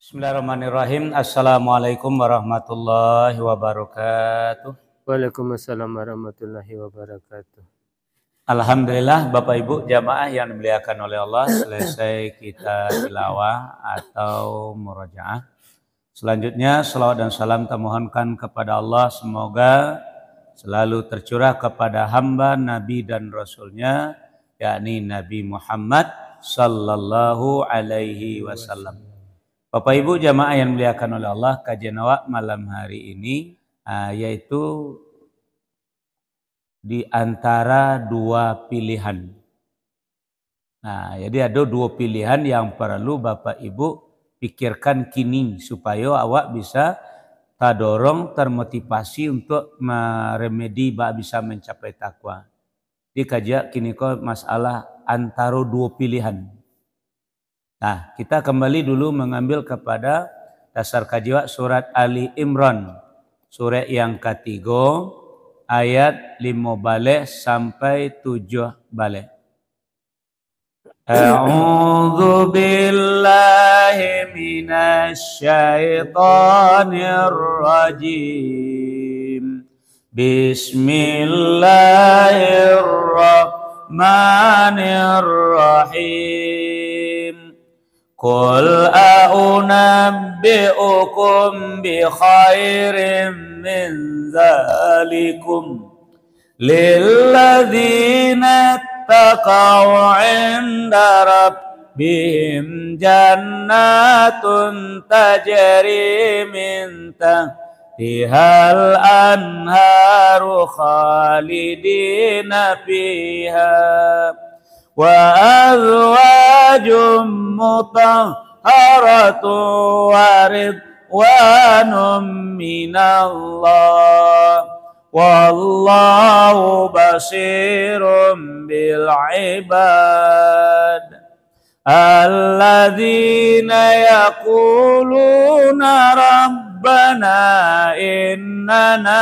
Bismillahirrahmanirrahim. Assalamualaikum warahmatullahi wabarakatuh. Waalaikumsalam warahmatullahi wabarakatuh. Alhamdulillah Bapak Ibu jamaah yang dimuliakan oleh Allah, selesai kita tilawah atau murojaah. Selanjutnya salawat dan salam termohonkan kepada Allah, semoga selalu tercurah kepada hamba Nabi dan Rasulnya, yakni Nabi Muhammad sallallahu alaihi wasallam. Bapak Ibu jamaah yang dimuliakan oleh Allah, kajian awak malam hari ini yaitu di antara dua pilihan. Nah, jadi ada dua pilihan yang perlu Bapak Ibu pikirkan kini supaya awak bisa terdorong, termotivasi untuk meremedi bisa mencapai takwa. Di kajian kini kok masalah antara dua pilihan. Nah, kita kembali dulu mengambil kepada dasar kajian surat Ali Imran, surat yang ketiga, ayat 5 balik sampai 7 balik. A'udzu billahi minasy syaithanir rajim. Bismillahirrahmanirrahim. Qul a'unabbi'ukum bi khairin min zalikum lilladzina taqaw 'inda rabbihim jannatun tajri min tahtihal anharu khalidina fiha wa azwajum mutahharatun wa ridwanum minallah wallahu basirum bil ibad alladzina yaquluna rabbana innana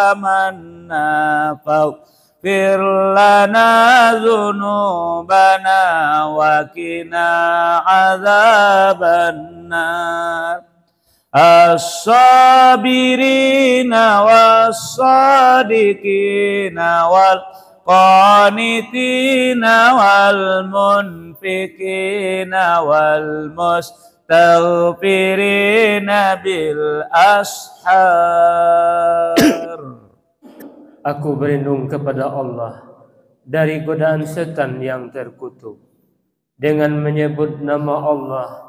amanna faghfir lana dzunubana wa qina adzabannar as-sabirina was-sadiqina wal qanitina wal munfikina wal mustaghfirina bil ashar. Aku berlindung kepada Allah dari godaan setan yang terkutuk dengan menyebut nama Allah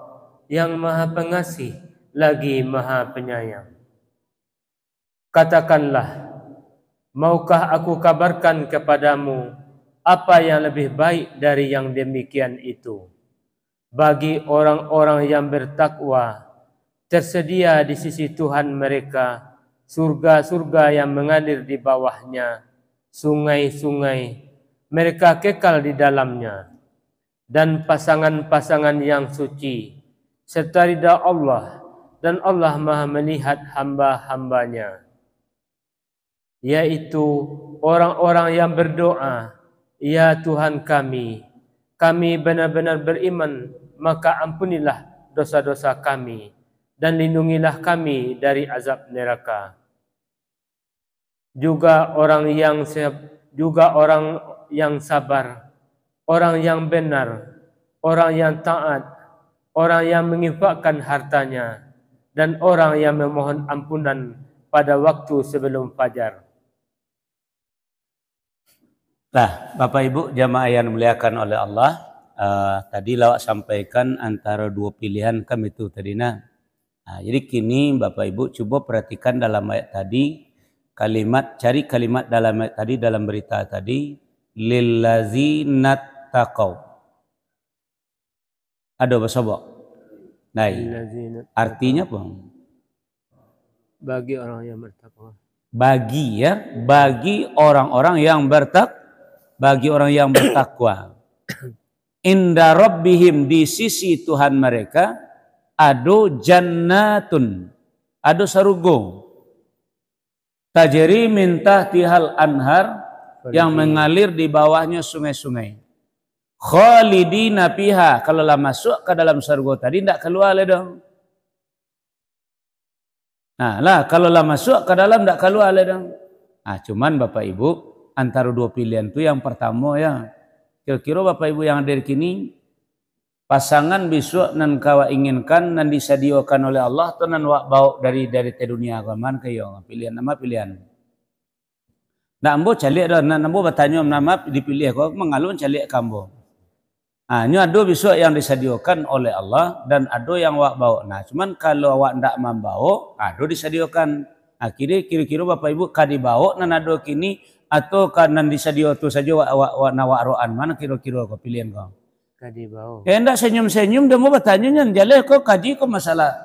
yang Maha Pengasih lagi Maha Penyayang. Katakanlah, maukah aku kabarkan kepadamu apa yang lebih baik dari yang demikian itu? Bagi orang-orang yang bertakwa, tersedia di sisi Tuhan mereka surga-surga yang mengalir di bawahnya, sungai-sungai, mereka kekal di dalamnya, dan pasangan-pasangan yang suci, serta ridha Allah, dan Allah Maha melihat hamba-hambanya, yaitu orang-orang yang berdoa, ya Tuhan kami benar-benar beriman, maka ampunilah dosa-dosa kami dan lindungilah kami dari azab neraka. Juga orang yang sabar, orang yang benar, orang yang taat, orang yang menginfakkan hartanya, dan orang yang memohon ampunan pada waktu sebelum fajar. Nah, Bapak Ibu jamaah yang dimuliakan oleh Allah, tadi lawak sampaikan antara dua pilihan kami itu tadi. Nah, jadi kini Bapak Ibu coba perhatikan dalam ayat tadi, cari kalimat dalam ayat tadi, dalam berita tadi, lillazina taqaw. Ada bahasa apa? Nah, artinya apa? Bagi orang yang bertakwa. Bagi orang-orang yang bertakwa. Inda rabbihim, di sisi Tuhan mereka, ado jannatun, ado sarugo, tajri min tahtihal anhar, yang mengalir di bawahnya sungai-sungai, Khalidina fiha, kalau lah masuk ke dalam surga tadi tidak keluar lah dong. Nah lah kalau lah masuk ke dalam tidak keluar lah dong. Nah cuman Bapak Ibu antara dua pilihan tu yang pertama ya, kira-kira Bapak Ibu yang ada di kini pasangan besok nan kawa inginkan nan disediakan oleh Allah tu nan wak bau dari dunia kaman kayo pilihan nama pilihan. Nak ambo calik dah, nak ambo bertanya nama dipilih kau mengalun calik kambo. Ah, nyu ada besok yang disediakan oleh Allah dan ada yang awak bawa. Nah, cuman kalau awak ndak membawa, ada disediakan. Akhirnya kira-kira Bapak Ibu kadi bawa nan ada kini atau kan disediakan tu saja awak nawak roan mana kira-kira kau pilihan kau? Kadi bawa. Ya ndak senyum-senyum dia mau bertanya nyan jaleh kau kadi kau masalah.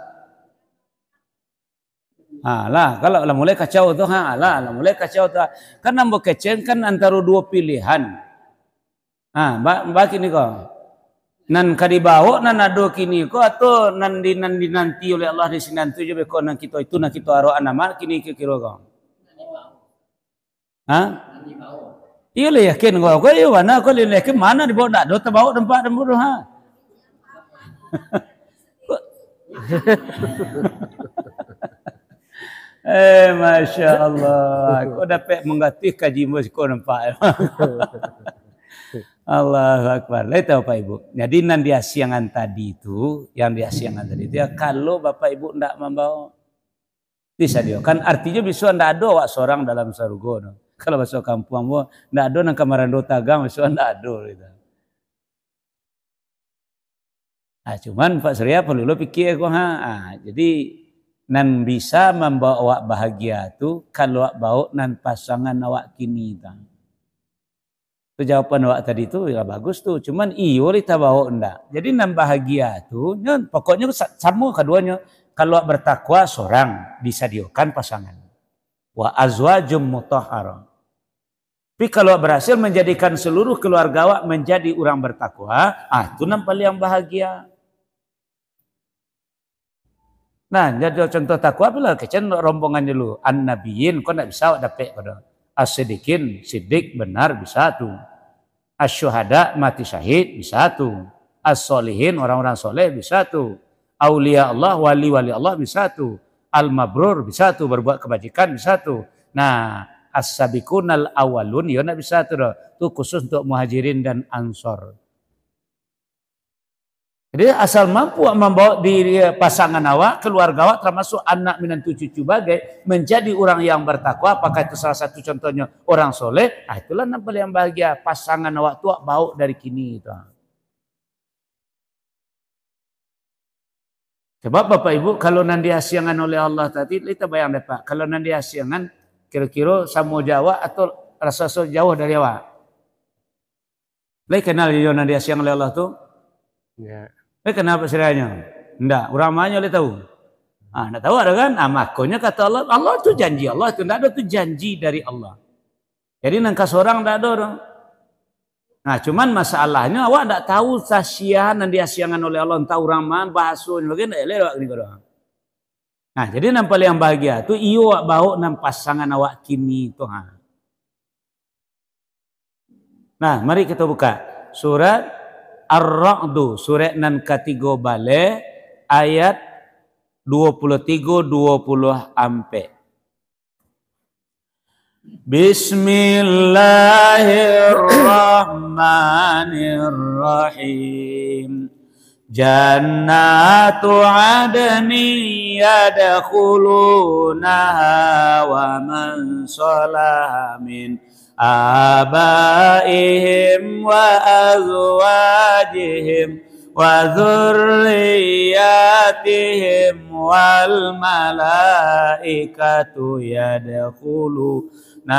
Lah kalau lah mulai kacau tu lah mulai kacau tu kan nambo kecen kan antara dua pilihan. Bagi ni kau nan kadibawo nan ado kini kau atau nan dinanti oleh Allah di sini nanti je kau nan kita itu nan kita aro nama kini kira kau. Iya le yakin kau iya mana kau le yakin mana di bawah dak do terbawa tempat dembu Masya Allah, kau dapat mengganti kaji kau nampak. Allahu Akbar. Lihat Bapak Ibu. Jadi nan di asiangan tadi itu, yang di asiangan tadi itu ya kalau Bapak Ibu ndak membawa bisa dia. Kan artinya bisa ndak ada wak seorang dalam surga. No. Kalau masuk kampung mu ndak ada nang kamarando tagang bisa ndak ada gitu. Cuman Pak Surya perlu pikir kok jadi nan bisa membawa awak bahagia tu kalau awak bawa nan pasangan awak kini ta. Tu jawapan awak tadi tu ya bagus tu. Cuman iyo kita bawa ndak. Jadi nan bahagia tu pokoknya sama keduanya. Kalau awak bertakwa seorang disediakan pasangan. Wa azwajum mutahharah. Tapi kalau awak berhasil menjadikan seluruh keluarga awak menjadi orang bertakwa, itu nan paling bahagia. Nah, jadi contoh takwa bila kecen rombongan dulu. An-nabiyyin kau nak bisa dapat pada. As-siddiqin, siddiq benar bisa tu. As-syuhada mati syahid bisa tu. As-solihin orang-orang soleh bisa tu. Aulia Allah, wali-wali Allah bisa tu. Al-mabrur bisa tu, berbuat kebajikan bisa tu. Nah, as-sabiqunal awalun ya nak bisa tu. Tu khusus untuk muhajirin dan ansor. Jadi asal mampu membawa diri pasangan awak, keluarga awak termasuk anak menantu cucu bagai menjadi orang yang bertakwa, apakah itu salah satu contohnya orang soleh, itulah yang paling bahagia pasangan awak tua bawa dari kini itu. Sebab Bapak Ibu kalau nanti asiangan oleh Allah tadi kita bayang dapat kalau nanti asiangan kira-kira sama Jawa atau rasa jauh dari awak. Lai kenal dia nanti asiangan oleh Allah tu? Ya. Kenapa siranya? Enggak, orang mana boleh tahu? Nak tahu ada kan? Makanya kata Allah, Allah itu janji Allah itu enggak ada tu janji dari Allah. Jadi nangka seorang enggak ada orang. Cuman masalahnya awak enggak tahu sasian yang diasiangan oleh Allah entah orang mana bahasanya bagaimana elok ni kau. Jadi yang paling bahagia tu iyo awak bawa nang pasangan awak kini tu mari kita buka surat Ar-Ra'du surat nan ketiga balik ayat 23-20 ampe. Bismillahirrahmanirrahim. Jannatu adni yadkhulunaha wa man salaha min abaihim wa azwajihim wa dzurriyyatihim wal malaikatu yadkhuluna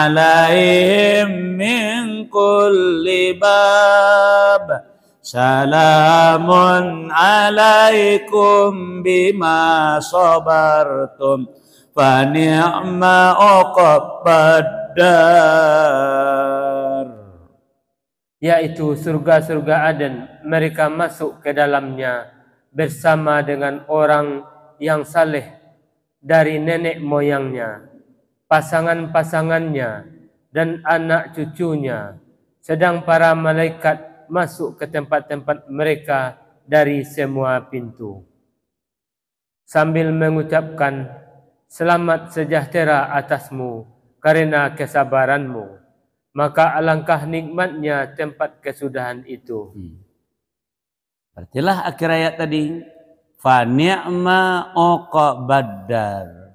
alaihim min kulli bab salamun alaikum bima sabartum fa ni'ma uqbad dar, yaitu surga-surga Aden, mereka masuk ke dalamnya bersama dengan orang yang saleh dari nenek moyangnya, pasangan-pasangannya dan anak cucunya, sedang para malaikat masuk ke tempat-tempat mereka dari semua pintu. Sambil mengucapkan, selamat sejahtera atasmu karena kesabaranmu, maka alangkah nikmatnya tempat kesudahan itu. Artilah akhir ayat tadi, fa ni'ma uqbaddar.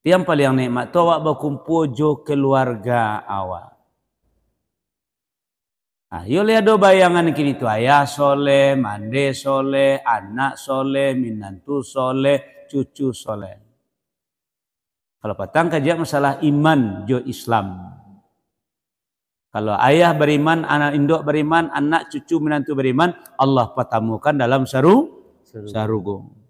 Yang paling nikmat tu awak berkumpul jo keluarga awak. Yo lihat do bayangan kini tu, ayah soleh, mande soleh, anak soleh, minantu soleh, cucu soleh. Kalau patang kajian masalah iman jo Islam. Kalau ayah beriman, anak induk beriman, anak cucu minantu beriman, Allah pertemukan dalam sarugo.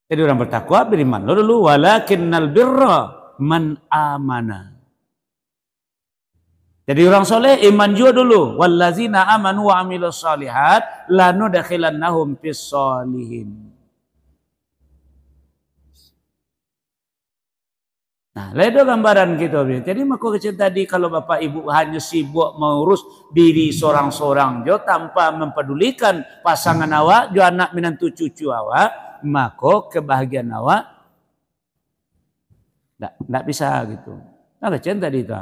Jadi orang bertakwa beriman dulu, walakinnal birra man amana. Jadi orang soleh iman juga dulu. Wallazina amanu wa amilus solihat lanudkhilannahum fis solihin. Nah, itu gambaran kita. Jadi maka kecil tadi kalau bapak ibu hanya sibuk mengurus diri seorang-seorang jo tanpa mempedulikan pasangan awak, jo anak menantu cucu awak, maka kebahagiaan awak tidak bisa gitu. Nah, kecil tadi itu.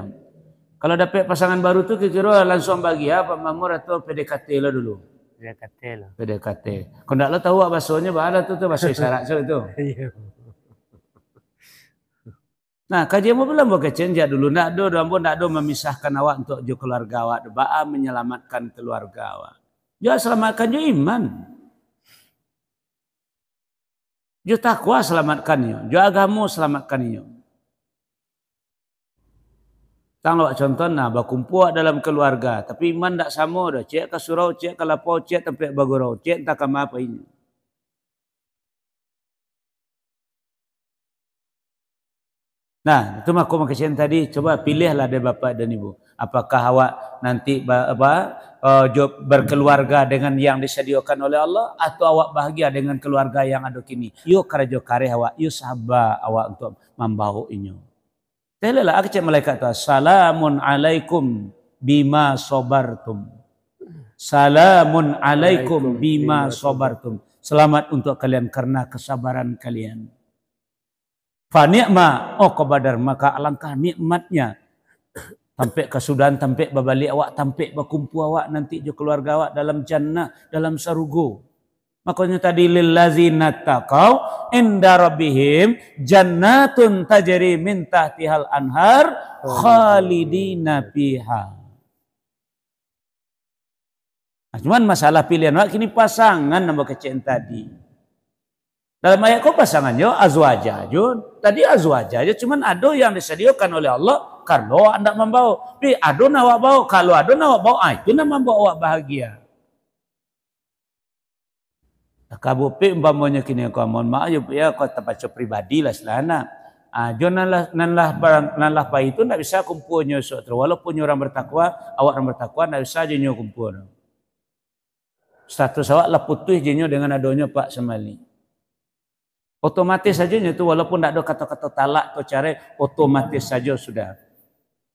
Kalau dapat pasangan baru tu kira langsung bagi apa mamur atau PDKT lah dulu. PDKT lah. PDKT. Kau nak lo tahu apa bahasanya bahasa tu bahasa isyarat itu. Nah, kajian mu belum buat cenja dulu. Nak do memisahkan awak untuk jo keluarga awak. Doa menyelamatkan keluarga awak. Jo selamatkan jo iman. Jo takwa selamatkannya. Jo agama selamatkannya. Tanggung contoh nah berkumpul dalam keluarga tapi iman tak sama dah. Cek ke surau, cek ke lapau, cek tempat bagurau, cek tak kama apa ini. Nah, itu aku makasih tadi coba pilihlah dari bapak dan ibu. Apakah awak nanti job berkeluarga dengan yang disediakan oleh Allah atau awak bahagia dengan keluarga yang ada kini. Yuk karajo kare awak, yuk sabar awak untuk membawa inyo. Telelah aku cek malaikat tu, salamun alaikum bima sobartum. Salamun alaikum bima sobartum. Selamat untuk kalian karena kesabaran kalian. Fa ni'ma uqbadar, maka alangkah nikmatnya sampai kesudahan, sampai berbalik awak, sampai berkumpul awak nanti jo keluarga awak dalam jannah, dalam sarugo. Makanya tadi lillazina taqau inda rabbihim jannatun tajri min tahtihal anhar khalidina fiha. Nah, cuman masalah pilihan awak kini pasangan nama kecil tadi. Dalam ayat kau pasangannya azwaja jo. Tadi azwaja jo cuman ada yang disediakan oleh Allah kalau anda membawa. Tapi ada nawak bawa, kalau ada nawak bawa itu nama membawa awak bahagia. Kabupi umpamanya kini kau mohon maaf ya kau tempat pribadi lah selana. Janganlah nanlah pa itu tidak bisa kumpulnya suatu. Walaupun orang bertakwa, awak orang bertakwa tidak bisa jenyo kumpul. Status awak lah putih jenyo dengan adanya Pak Semali. Otomatis saja itu walaupun tidak ada kata-kata talak atau cara otomatis saja sudah.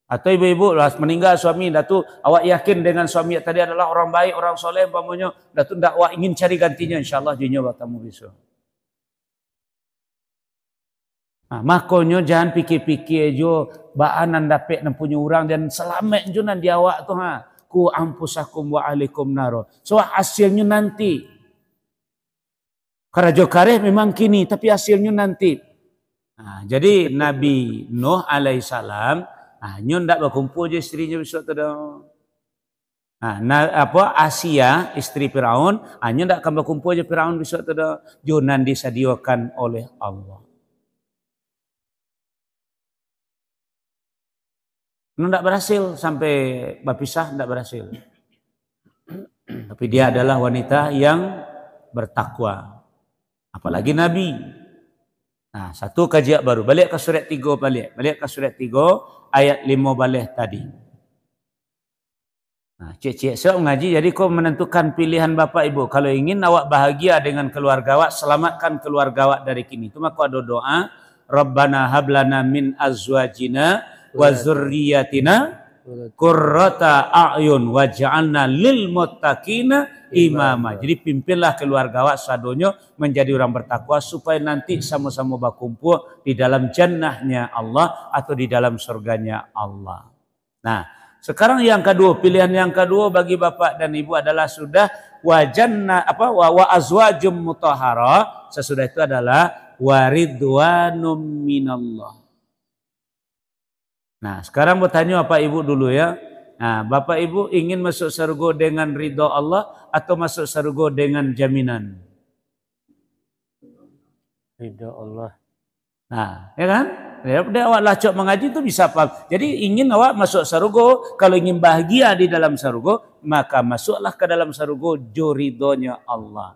Atau ibu-ibu meninggal suami datu awak yakin dengan suami tadi adalah orang baik, orang soleh umpamanya datu ndak awak ingin cari gantinya insyaallah jinyo bertemu besok. Nah, makonyo jangan pikir-pikir jo baanan dapat punya orang dan selamat jo nan di awak tu ku ampusakum wa alaikum naro. So hasilnya nanti. Karajo kareh memang kini tapi hasilnya nanti. Nah, jadi Nabi Nuh alaihissalam nyo ndak berkumpul je istrinya besok tu dah. Asia istri Firaun, nyo ndak akan berkumpul je Firaun besok tu dah. Jonan disediakan oleh Allah. Ndak berhasil sampai berpisah ndak berhasil. Tapi dia adalah wanita yang bertakwa. Apalagi Nabi. Nah, satu kajian baru. Balik ke surat 3 balik. Balik ke surat 3 ayat 5 balik tadi. Nah, cik-cik saya mengaji jadi kau menentukan pilihan bapak ibu. Kalau ingin awak bahagia dengan keluarga awak, selamatkan keluarga awak dari kini. Itu maka ada doa, Rabbana hablana min azwajina wa dzurriyyatina qurrata a'yun waj'alna lil muttaqina imama. Jadi pimpinlah keluarga awak sadonyo menjadi orang bertakwa supaya nanti sama-sama berkumpul di dalam jannahnya Allah atau di dalam surganya Allah. Nah, sekarang yang kedua, pilihan yang kedua bagi bapak dan ibu adalah sudah wajanna wa azwajum mutahhara. Sesudah itu adalah waridwanum minallah. Nah, sekarang bertanya bapak ibu dulu ya. Nah, bapak ibu ingin masuk surga dengan ridha Allah atau masuk surga dengan jaminan? Ridha Allah. Nah, ya kan? Ya, awak lacok mengaji itu bisa paham. Jadi ingin awak masuk surga, kalau ingin bahagia di dalam surga, maka masuklah ke dalam surga jo ridhonya Allah.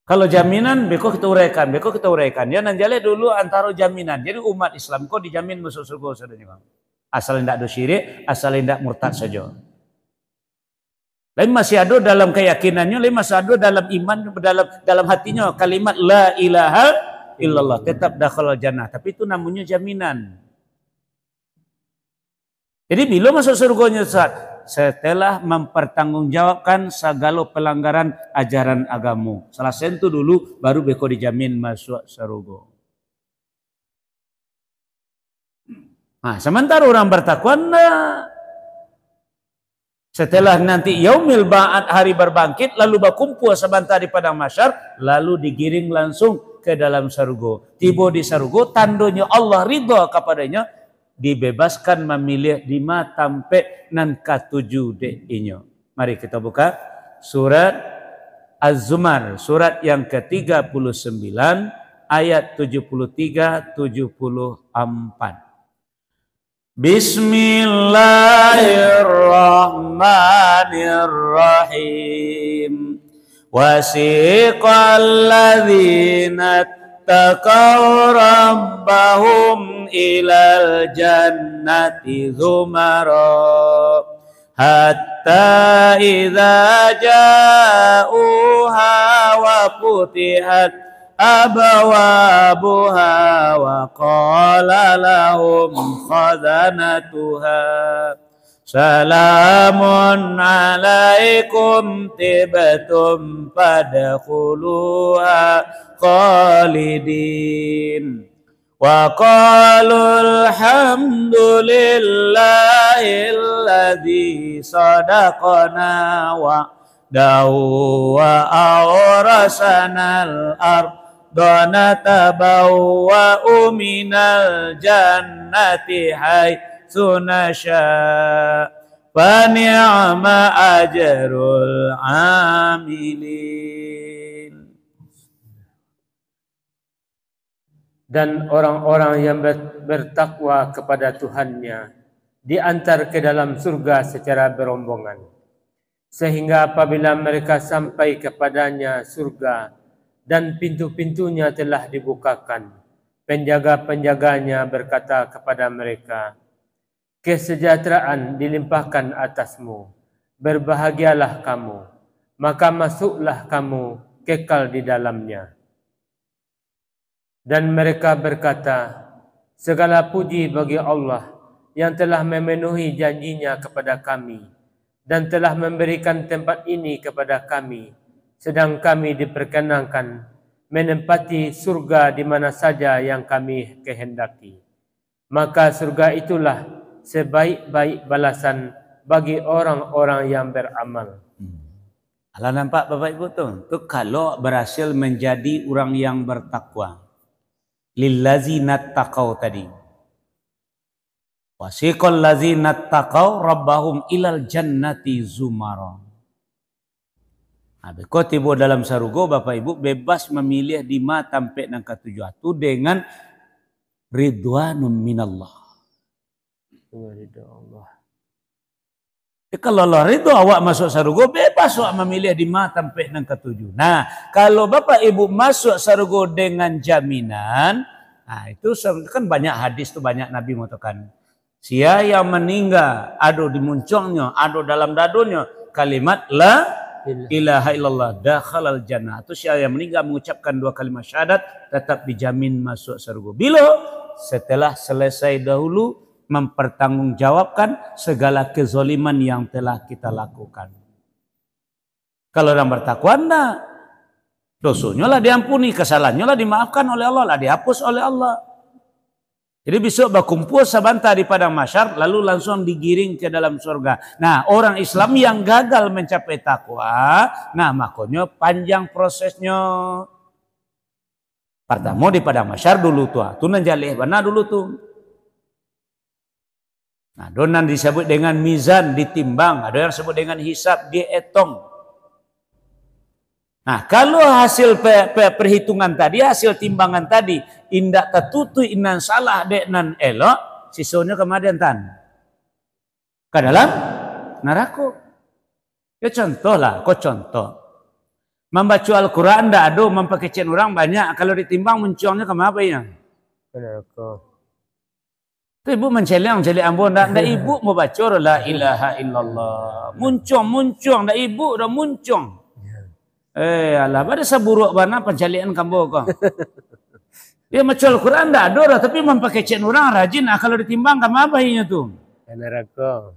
Kalau jaminan, beko kita uraikan. Ya, nanjale dulu antara jaminan. Jadi umat Islam kok dijamin masuk surga saudara. Asal tidak ada syirik, asal tidak murtad saja. Lain masih ada dalam keyakinannya, lain masih ada dalam iman, dalam hatinya kalimat la ilaha illallah, tetap dakhalal jannah. Tapi itu namanya jaminan. Jadi bila masuk surganya saat setelah mempertanggungjawabkan segala pelanggaran ajaran agama. Salah satu dulu baru beko dijamin masuk surga. Nah, sementara orang bertakwa setelah nanti yaumil ba'ad, hari berbangkit, lalu berkumpul sebentar di padang mahsyar, lalu digiring langsung ke dalam surga. Tiba di surga, tandanya Allah ridha kepadanya, dibebaskan memilih 5 sampai nan ke-7 inyo. Mari kita buka surat Az-Zumar, surat yang ke-39 ayat 73-74. Bismillahirrahmanirrahim. Wasiqal ladzina taqaw rabbahum ilal jannati zumara hatta idza ja'uha wa futihat abawabuha wa qala lahum khazanatuha salamun alaikum tibtum fadkhuluha khalidin wa qalu alhamdulillahilladzi sadaqana wa wa awrasanal ardana tabawwa'u minal jannati haitsu nasya fa ni'ma ajrul amilin. Dan orang-orang yang bertakwa kepada Tuhannya diantar ke dalam surga secara berombongan, sehingga apabila mereka sampai kepadanya surga dan pintu-pintunya telah dibukakan, penjaga-penjaganya berkata kepada mereka, kesejahteraan dilimpahkan atasmu, berbahagialah kamu, maka masuklah kamu kekal di dalamnya. Dan mereka berkata, segala puji bagi Allah yang telah memenuhi janjinya kepada kami dan telah memberikan tempat ini kepada kami, sedang kami diperkenankan menempati surga di mana saja yang kami kehendaki. Maka surga itulah sebaik-baik balasan bagi orang-orang yang beramal. Alah, nampak Bapak Ibu tuh kalau berhasil menjadi orang yang bertakwa. Lillazina taqaw tadi. Wasiqal ladzina taqaw rabbahum ilal jannati zumara. Kau tiba dalam surga Bapak Ibu bebas memilih 5 sampai nang ke-7 itu dengan ridwanum minallah. Ridha Allah. Kalau Allah ridho awak masuk surga bebas awak memilih 5 sampai nang ke-7. Nah, kalau Bapak Ibu masuk surga dengan jaminan, nah itu kan banyak hadis tuh, banyak Nabi mengatakan, sia yang meninggal ada di muncungnya, ada dalam dadunya kalimat la ilaha illallah dakhalal jannah. Itu sia yang meninggal mengucapkan 2 kalimat syahadat tetap dijamin masuk surga. Bila setelah selesai dahulu mempertanggungjawabkan segala kezaliman yang telah kita lakukan. Kalau orang bertakwa, enggak. Dosanya lah diampuni, kesalahannya lah dimaafkan oleh Allah, lah dihapus oleh Allah. Jadi besok berkumpul sebentar di padang mahsyar, lalu langsung digiring ke dalam surga. Nah, orang Islam yang gagal mencapai takwa, nah makanya panjang prosesnya. Pertama di padang mahsyar dulu tuh nanjalih benar dulu tuh. Nah, donan disebut dengan mizan, ditimbang. Ada yang disebut dengan hisab, dietong. Nah, kalau hasil perhitungan tadi, hasil timbangan tadi, indak tertutu inan salah dek nan elok, sisanya kemudian tan ke dalam neraka. Ya contoh lah, kok contoh. Membaca Al-Quran ndak ada, mempekecen orang banyak. Kalau ditimbang muncungnya kemana ya? Neraka. Tu ibu menceleng ambon ndak ibu mau baca la ilaha illallah. Muncung ndak ibu dah muncung. Alah, pada saburuk bana pencalian kambo kau. Dia macam Al-Quran dah ada dah, tapi mempekecen orang rajin. Nah, kalau ditimbang kamu apa ini tu? Neraka.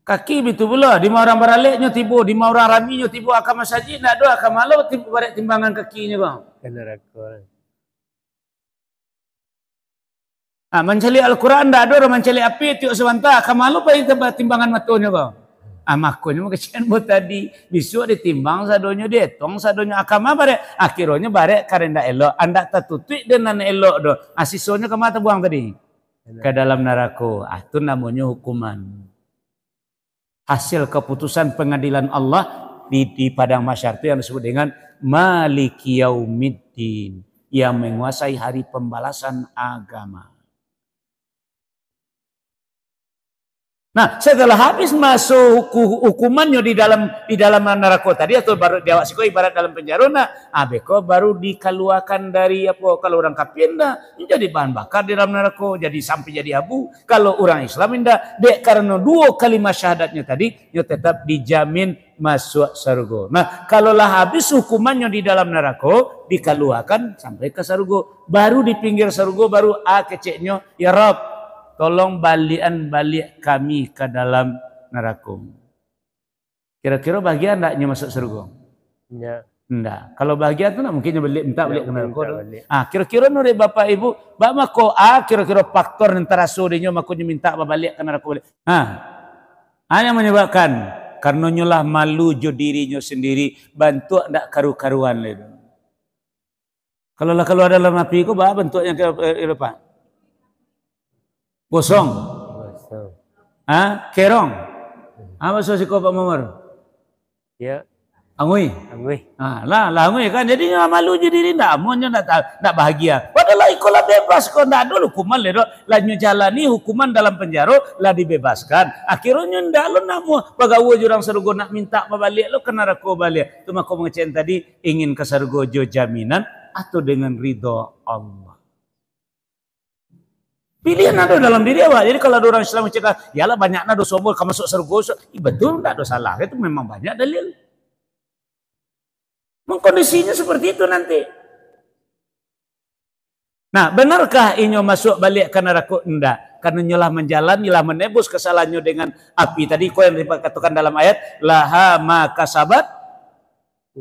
Kaki betul pula. Di orang beraliknya tiba, di orang raminya tiba akam masjid nak ada akam malu balik timbangan kakinya kau. Neraka. Mencari Al-Quran dah ada, mencari api tiuk sebentar. Kamalu pa timbangan matunya kau. Makanya kesian buat tadi. Besok ditimbang sadonya, dietong sadonya. Akama barek. Akhirnya barek karena elok. Anda tertutup dengan elok do. Sisanya kemana buang tadi? Ke dalam neraka. Itu namanya hukuman. Hasil keputusan pengadilan Allah di padang mahsyar itu yang disebut dengan Maliki Yaumiddin. Yang menguasai hari pembalasan agama. Nah, setelah habis masuk hukumannya di dalam neraka tadi atau baru diawak siko ibarat dalam penjara, beko baru dikeluarkan dari apa kalau orang kafir jadi bahan bakar di dalam neraka, jadi sampai jadi abu. Kalau orang Islam dek karena dua kalimat syahadatnya tadi, dia tetap dijamin masuk surga. Nah, kalaulah habis hukumannya di dalam neraka, dikeluarkan sampai ke surga. Baru di pinggir surga baru keceknya, ya Rabb, tolong balik kami ke dalam neraka. Kira-kira bahagia ndaknya masuk surga? Ya. Ndak. Kalau bahagia tu nak mungkin minta balik ke neraka. Kira-kira nure bapak ibu, bak mako kira-kira faktor antara surinya makanya minta balik ke neraka balik. Yang menyebabkan karena nyulah malu jo dirinya sendiri, bantu ndak karu-karuan le. Kalau dalam api ku bah bentuknya ke apa? Kosong. Kerong. Apa sosiko Pak Momor? Ya. Angui. Lah angui kan. Jadi malu je diri ndak amunnya ndak bahagia. Padahal ikolah bebas kok ndak ada hukuman le dok. Lah jalani hukuman dalam penjara lah dibebaskan. Akhirnya ndak lo namu pagawa jurang surga nak minta balik lo ke neraka balik. Tu mako mengecen tadi ingin ke surga jo jaminan atau dengan ridha Allah. Pilihan ada dalam diri awak. Jadi kalau ada orang Islam cakap, yalah banyaknya dosa sombong, kamu masuk surga. Betul, tidak ada salah. Itu memang banyak dalil. Kondisinya seperti itu nanti. Nah, benarkah inyo masuk balik ke neraka? Enggak. Karena nyalah menjalan, nyalah menebus kesalahannya dengan api. Tadi kau yang dikatakan dalam ayat, laha ma kasabat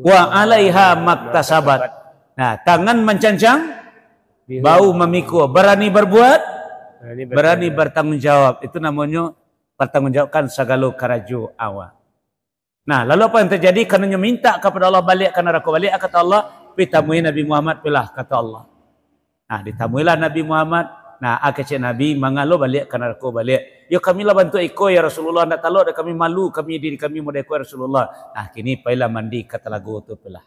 wa alaiha maktasabat. Nah, tangan mencancang, bau memikul, berani berbuat, berani bertanggung jawab. Itu namanya bertanggungjawabkan segala karaju awak. Nah, lalu apa yang terjadi? Karena minta kepada Allah balik ke neraka balik, kata Allah, pitamui Nabi Muhammad pilah, kata Allah. Nah, ditamuilah Nabi Muhammad. Nah, akecek Nabi mangalo balik ke neraka balik. Ya kami lah bantu iko ya Rasulullah, ndak tahu ada kami malu, kami diri kami mau deko Rasulullah. Nah, kini pailah mandi kata lagu tu pilah.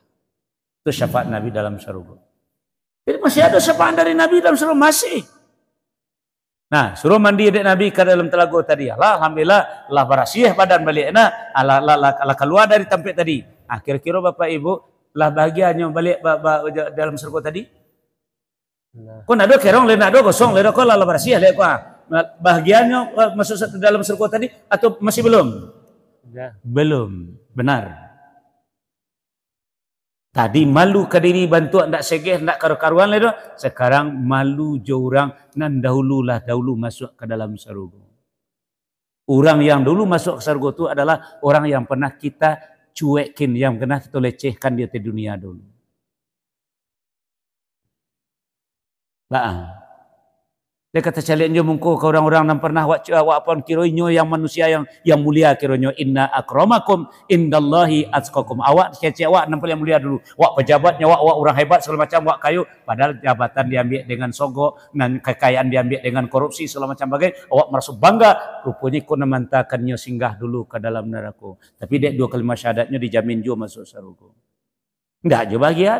Itu syafaat Nabi dalam surga. Jadi masih ada syafaat dari Nabi dalam surga masih. Nah, suruh mandi adik Nabi ke dalam telaga tadi. Alhamdulillah, lah berasiah badan balik. Nah, Allah keluar dari tempat tadi. Kira-kira Bapak Ibu, lah bahagianya balik dalam surga tadi? Kau nak ada kerong, nak ada kosong, nak ada lah berasiah. Bahagianya masuk dalam surga tadi atau masih belum? Belum, benar. Tadi malu ke diri bantu ndak segeh ndak karu-karuan le. Sekarang malu je orang nan dahulu masuk ke dalam surga. Orang yang dulu masuk ke surga itu adalah orang yang pernah kita cuekin, yang pernah kita lecehkan di dunia dulu. Bah. Dia kata caliannya mungko ke orang-orang yang pernah wak pun kironyo yang manusia yang mulia kironyo inna akramakum indallahi atqakum. Awak cecek awak nampak yang mulia dulu. Wak pejabatnya wak orang hebat segala macam wak kayu, padahal jabatan diambil dengan sogok dan kekayaan diambil dengan korupsi segala macam bagai. Awak merasa bangga, rupanya kau memantakannya singgah dulu ke dalam neraka. Tapi dek 2 kalimat syahadatnya dijamin juga masuk surga. Enggak je bahagia.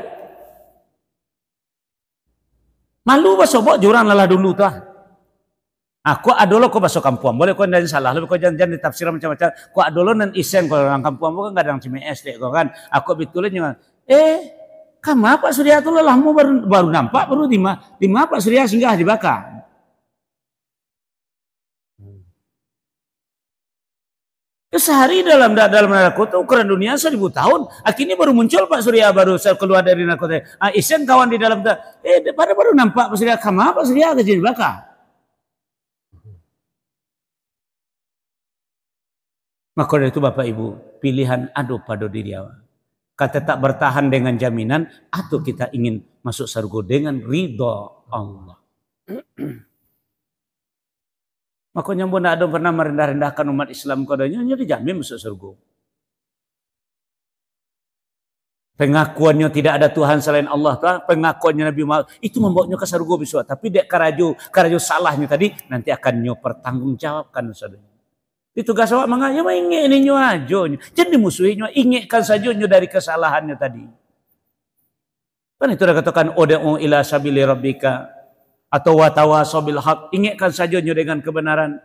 Malu basobok jurang lalah dulu tu. Aku adolo ko masuk kampung. Boleh kau dan salah. Lebih kau jangan ditafsir macam-macam. Kau adolo nan isen kalau orang kampung bukan kadang CMS dek kau kan. Aku betulnya jangan. Kamu Pak Surya tu lelahmu baru nampak baru di mana Pak Surya singgah dibakar. Sehari dalam narkoba ukuran dunia 1000 tahun. Akhirnya baru muncul Pak Surya baru keluar dari narkoba. Isen kawan di dalam baru nampak Pak Surya kama Pak Surya kerja di belakang. Maka dari itu Bapak Ibu, pilihan adu pada diri awak. Kata tak bertahan dengan jaminan atau kita ingin masuk surga dengan ridha Allah. Makanya pun ada pernah merendah-rendahkan umat Islam kodanya dijamin masuk surga. Pengakuannya tidak ada Tuhan selain Allah, pengakuannya Nabi Muhammad itu membawanya ke surga besok. Tapi dia karajo salahnya tadi nanti akan nyo pertanggungjawabkan saudara. Itu tugas awak manganya ingin ini nyo aja. Jadi musuhinya ingatkan saja nyo dari kesalahannya tadi. Kan itu dah katakan ud'u ila sabili rabbika atau watawasaw bil haq, ingatkan saja dengan kebenaran.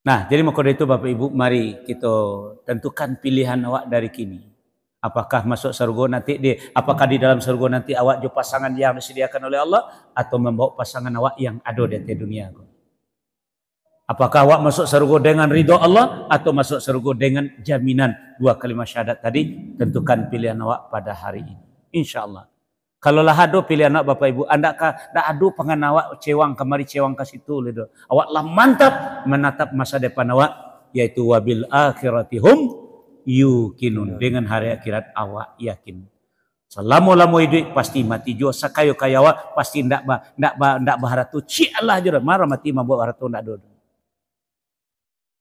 Nah, jadi maka itu Bapak Ibu, mari kita tentukan pilihan awak dari kini. Apakah masuk surga nanti apakah di dalam surga nanti awak jo pasangan yang disediakan oleh Allah atau membawa pasangan awak yang ada di dunia. Apakah awak masuk surga dengan ridha Allah atau masuk surga dengan jaminan 2 kalimat syahadat tadi? Tentukan pilihan awak pada hari ini. Insyaallah. Kalau lah ado pilihan anak Bapak Ibu, anda dah ado pengen awak cewang kemari cewang ke situ ledo. Awak lah mantap menatap masa depan awak, yaitu wabil akhiratihum yukinun, dengan hari akhirat awak yakin. Selama-lama hidup pasti mati jua, sakayo-kayo awak pasti ndak baharatu ci Allah je marah mati mabuk haratu ndak do.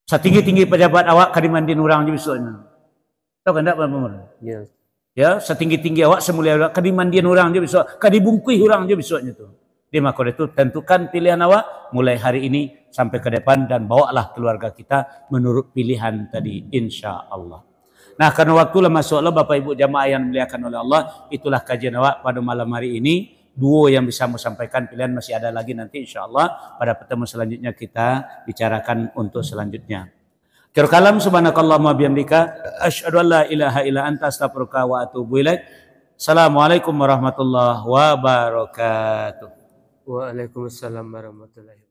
Setinggi-tinggi pejabat awak kadimandin orang je besoknya. Tahu kan ndak Bapak? Ya. Ya, setinggi-tinggi awak semulia awak kadimandian orang je besok, kadibungkui orang je besoknya tu. Di maka itu tentukan pilihan awak mulai hari ini sampai ke depan dan bawalah keluarga kita menurut pilihan tadi insya-Allah. Nah, karena waktulah masuklah Bapak Ibu jamaah yang dimuliakan oleh Allah, itulah kajian awak pada malam hari ini. 2 yang bisa mau sampaikan, pilihan masih ada lagi nanti insya-Allah pada pertemuan selanjutnya kita bicarakan untuk selanjutnya. Akhir kalam subhanakallahumma bihamdika asyhadu an la ilaha illa anta astaghfiruka wa atubu ilaik. Assalamualaikum warahmatullahi wabarakatuh. Waalaikumsalam warahmatullahi wabarakatuh.